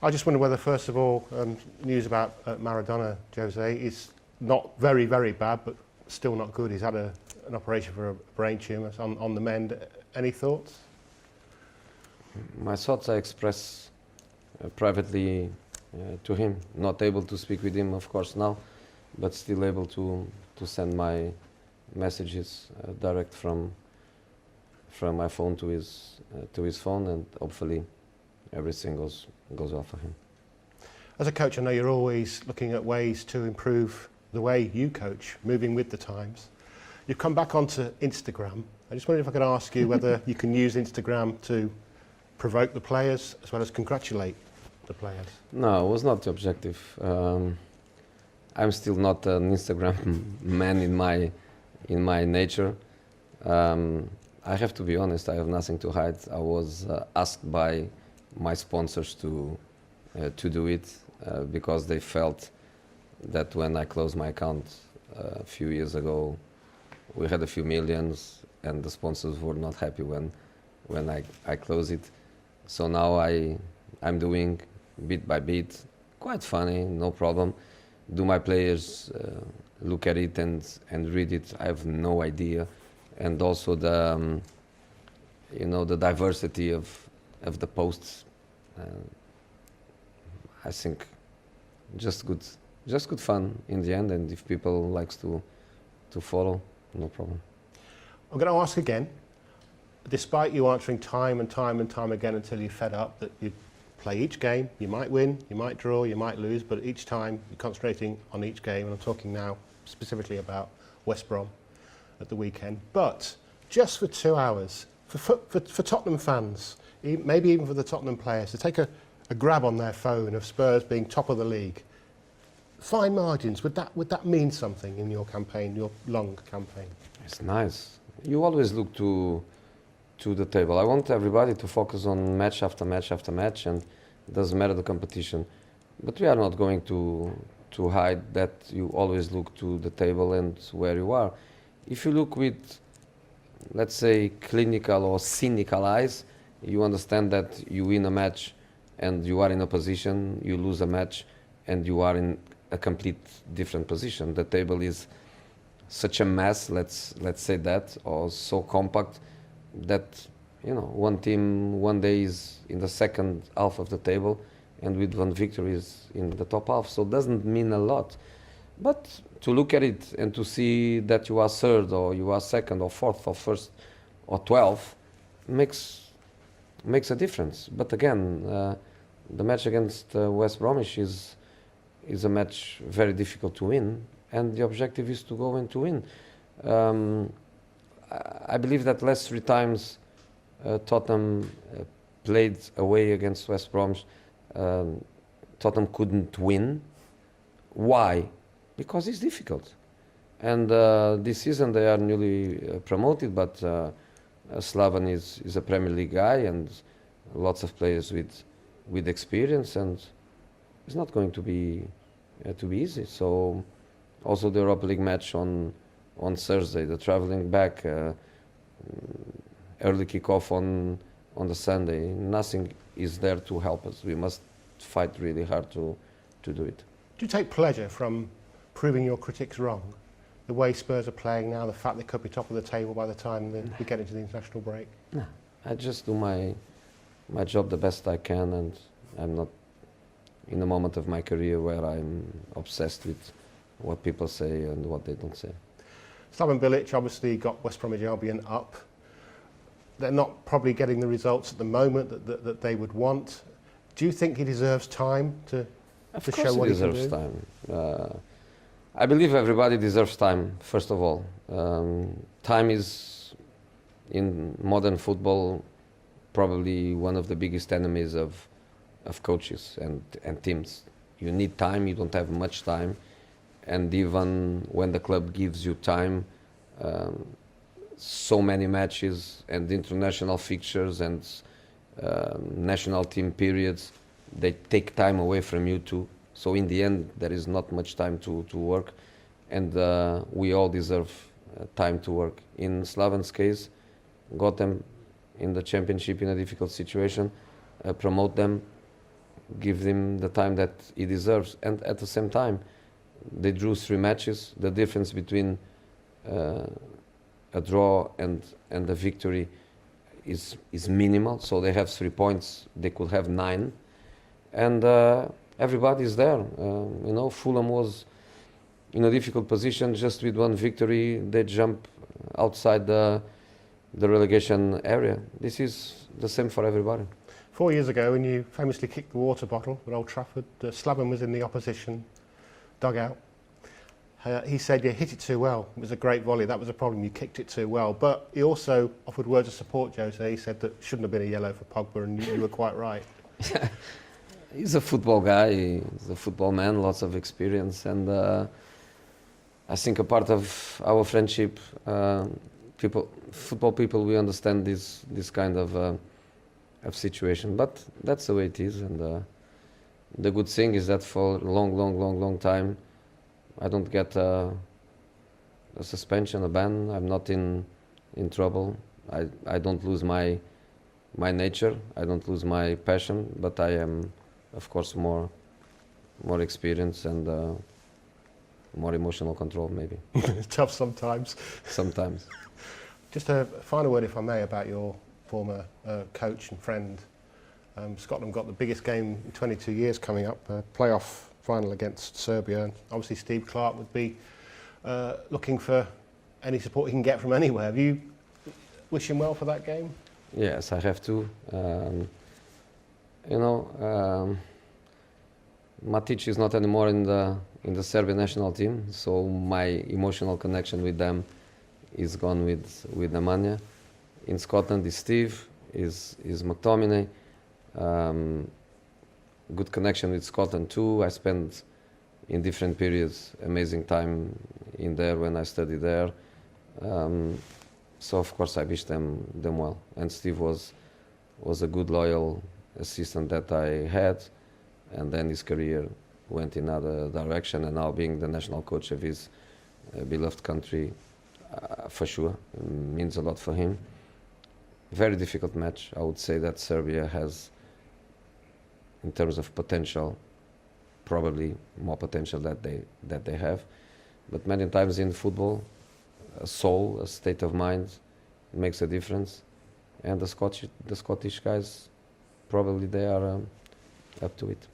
I just wonder whether, first of all, news about Maradona, Jose, is not very, very bad, but still not good. He's had an operation for a brain tumour on the mend. Any thoughts? My thoughts I express privately to him. Not able to speak with him, of course, now, but still able to send my messages direct from my phone to his phone, and hopefully everything goes well for him. As a coach, I know you're always looking at ways to improve the way you coach, moving with the times. You've come back onto Instagram. I just wondered if I could ask you whether you can use Instagram to provoke the players as well as congratulate the players. No, it was not the objective. I'm still not an Instagram man in my nature. I have to be honest, I have nothing to hide. I was asked by my sponsors to do it because they felt that when I closed my account a few years ago, we had a few millions and the sponsors were not happy when I closed it. So now I'm doing bit by bit, quite funny, no problem. Do my players look at it and read it? I have no idea. And also the the diversity of the posts. I think just good fun in the end, and if people likes to follow, no problem. I'm going to ask again, despite you answering time and time and time again until you're fed up, that you play each game, you might win, you might draw, you might lose, but each time you're concentrating on each game, and I'm talking now specifically about West Brom at the weekend. But just for 2 hours, for Tottenham fans, maybe even for the Tottenham players, to take a grab on their phone of Spurs being top of the league, fine margins, would that mean something in your campaign, your long campaign? It's nice. You always look to the table. I want everybody to focus on match after match after match, and it doesn't matter the competition. But we are not going to hide that you always look to the table and where you are. If you look with, let's say, clinical or cynical eyes, you understand that you win a match and you are in a position, you lose a match and you are in a complete different position. The table is such a mess, let's say that, or so compact that one team one day is in the second half of the table and with one victory is in the top half. So it doesn't mean a lot. But to look at it and to see that you are third or you are second or fourth or first or 12th makes a difference. But again, the match against West Bromwich is a match very difficult to win, and the objective is to go and to win. I believe that last 3 times Tottenham played away against West Bromwich, Tottenham couldn't win. Why? Because it's difficult. And this season they are newly promoted, but Slaven is a Premier League guy and lots of players with experience, and it's not going to be easy. So also the Europa League match on Thursday, the traveling back, early kickoff on the Sunday. Nothing is there to help us. We must fight really hard to do it. Do you take pleasure from proving your critics wrong? The way Spurs are playing now, the fact they could be top of the table by the time that we get into the international break? No, I just do my job the best I can, and I'm not in a moment of my career where I'm obsessed with what people say and what they don't say. Slaven Bilic obviously got West Bromwich Albion up. They're not probably getting the results at the moment that they would want. Do you think he deserves time to show what he can do? Of course he deserves time. I believe everybody deserves time, first of all. Time is, in modern football, probably one of the biggest enemies of coaches and teams. You need time, you don't have much time, and even when the club gives you time, so many matches and international fixtures and national team periods, they take time away from you too. So in the end, there is not much time to work, and we all deserve time to work. In Slaven's case, got them in the championship in a difficult situation, promote them, give him the time that he deserves. And at the same time, they drew 3 matches. The difference between a draw and a victory is minimal. So they have 3 points. They could have 9, and everybody is there. You know, Fulham was in a difficult position. Just with 1 victory, they jump outside the relegation area. This is the same for everybody. 4 years ago, when you famously kicked the water bottle at Old Trafford, Slabban was in the opposition dugout. He said you hit it too well. It was a great volley. That was a problem. You kicked it too well. But he also offered words of support, Jose. He said that shouldn't have been a yellow for Pogba, and you were quite right. He's a football guy. He's a football man, lots of experience, and I think a part of our friendship, football people, we understand this kind of situation. But that's the way it is, and the good thing is that for a long time, I don't get a suspension, a ban. I'm not in trouble. I don't lose my nature. I don't lose my passion, but I am, of course, more experienced and more emotional control, maybe. It's tough sometimes. Sometimes. Just a final word, if I may, about your former coach and friend. Scotland got the biggest game in 22 years coming up, a playoff final against Serbia. And obviously, Steve Clarke would be looking for any support he can get from anywhere. Have you wish him well for that game? Yes, I have to. Matic is not anymore in the Serbian national team, so my emotional connection with them is gone with Nemanja. In Scotland is Steve, is McTominay. Good connection with Scotland too. I spent in different periods amazing time in there when I studied there. So of course I wish them well. And Steve was a good, loyal assistant that I had, and then his career went in another direction, and now being the national coach of his beloved country, for sure, means a lot for him. Very difficult match. I would say that Serbia has, in terms of potential, probably more potential that they have. But many times in football, a soul, a state of mind makes a difference. And the Scottish guys, probably they are up to it.